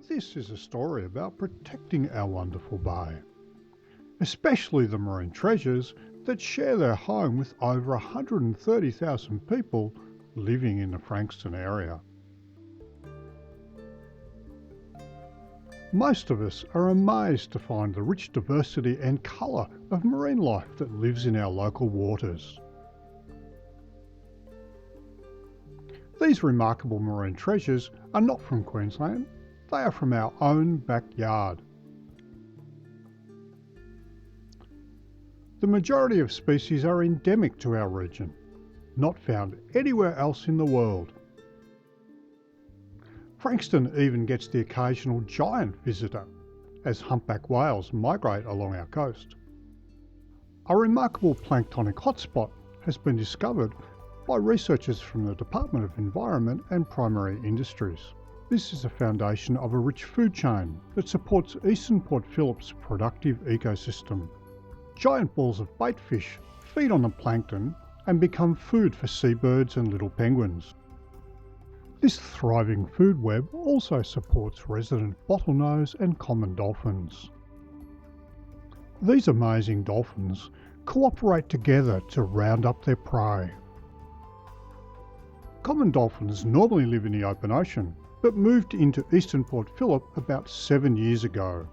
This is a story about protecting our wonderful bay, especially the marine treasures that share their home with over 130,000 people living in the Frankston area. Most of us are amazed to find the rich diversity and colour of marine life that lives in our local waters. These remarkable marine treasures are not from Queensland, they are from our own backyard. The majority of species are endemic to our region, not found anywhere else in the world. Frankston even gets the occasional giant visitor, as humpback whales migrate along our coast. A remarkable planktonic hotspot has been discovered by researchers from the Department of Environment and Primary Industries. This is a foundation of a rich food chain that supports eastern Port Phillip's productive ecosystem. Giant balls of baitfish feed on the plankton and become food for seabirds and little penguins. This thriving food web also supports resident bottlenose and common dolphins. These amazing dolphins cooperate together to round up their prey. Common dolphins normally live in the open ocean, but moved into eastern Port Phillip about 7 years ago.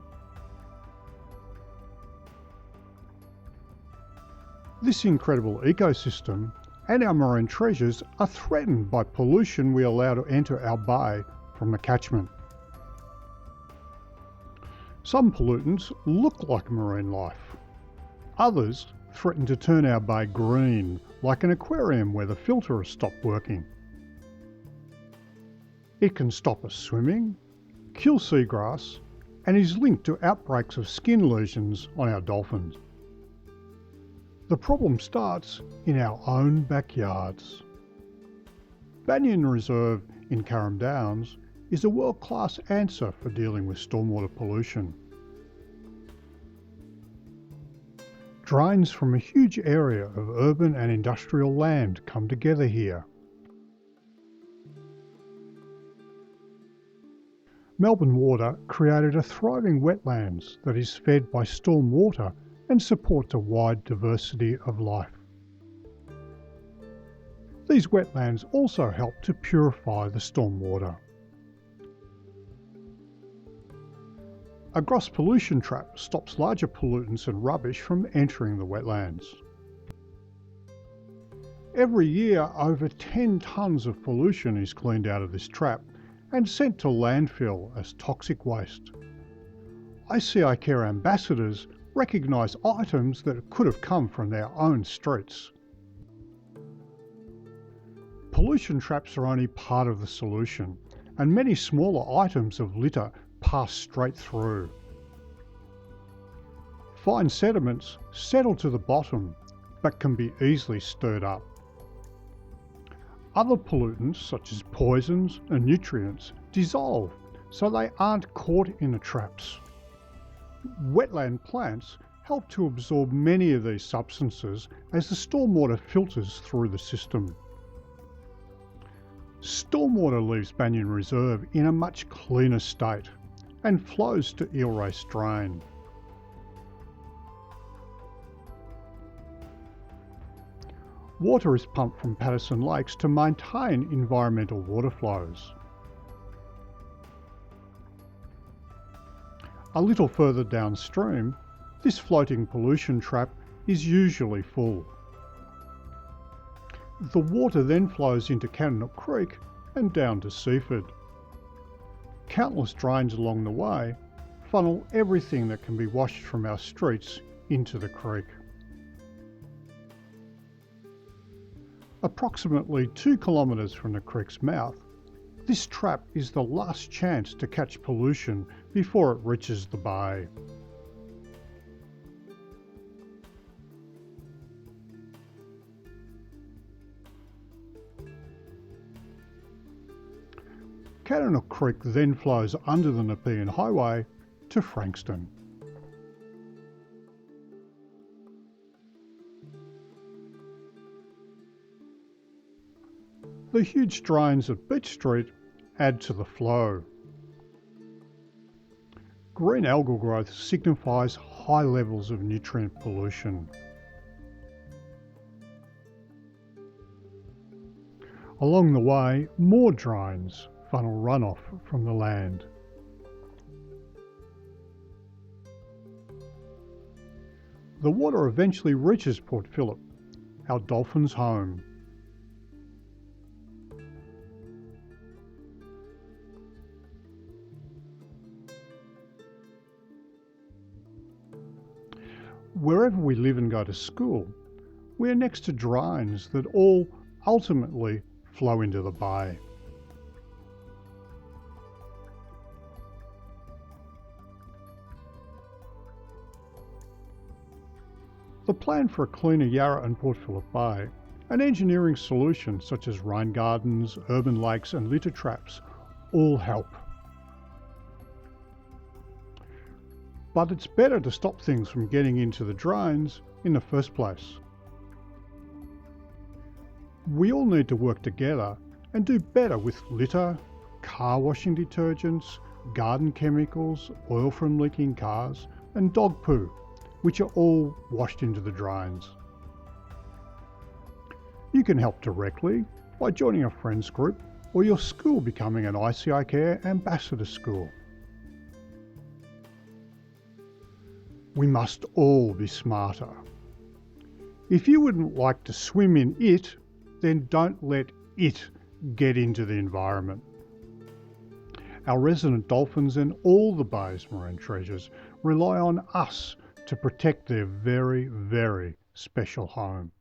This incredible ecosystem and our marine treasures are threatened by pollution we allow to enter our bay from the catchment. Some pollutants look like marine life. Others threaten to turn our bay green, like an aquarium where the filter has stopped working. It can stop us swimming, kill seagrass, and is linked to outbreaks of skin lesions on our dolphins. The problem starts in our own backyards. Banyan Reserve in Carrum Downs is a world-class answer for dealing with stormwater pollution. Drains from a huge area of urban and industrial land come together here. Melbourne Water created a thriving wetlands that is fed by storm water and supports a wide diversity of life. These wetlands also help to purify the storm water. A gross pollution trap stops larger pollutants and rubbish from entering the wetlands. Every year, over 10 tonnes of pollution is cleaned out of this trap and sent to landfill as toxic waste. ICI Care ambassadors recognise items that could have come from their own streets. Pollution traps are only part of the solution, and many smaller items of litter pass straight through. Fine sediments settle to the bottom, but can be easily stirred up. Other pollutants, such as poisons and nutrients, dissolve, so they aren't caught in the traps. Wetland plants help to absorb many of these substances as the stormwater filters through the system. Stormwater leaves Banyan Reserve in a much cleaner state and flows to Eel Race Drain. Water is pumped from Patterson Lakes to maintain environmental water flows. A little further downstream, this floating pollution trap is usually full. The water then flows into Catchment Creek and down to Seaford. Countless drains along the way funnel everything that can be washed from our streets into the creek. Approximately 2 kilometres from the creek's mouth, this trap is the last chance to catch pollution before it reaches the bay. Catchment Creek then flows under the Nepean Highway to Frankston. The huge drains of Beach Street add to the flow. Green algal growth signifies high levels of nutrient pollution. Along the way, more drains funnel runoff from the land. The water eventually reaches Port Phillip, our Dolphin's home. Wherever we live and go to school, we are next to drains that all ultimately flow into the bay. The plan for a cleaner Yarra and Port Phillip Bay, and engineering solutions such as rain gardens, urban lakes and litter traps all help. But it's better to stop things from getting into the drains in the first place. We all need to work together and do better with litter, car washing detergents, garden chemicals, oil from leaking cars, and dog poo, which are all washed into the drains. You can help directly by joining a friends group or your school becoming an ICI Care ambassador school. We must all be smarter. If you wouldn't like to swim in it, then don't let it get into the environment. Our resident dolphins and all the bay's marine treasures rely on us to protect their very, very special home.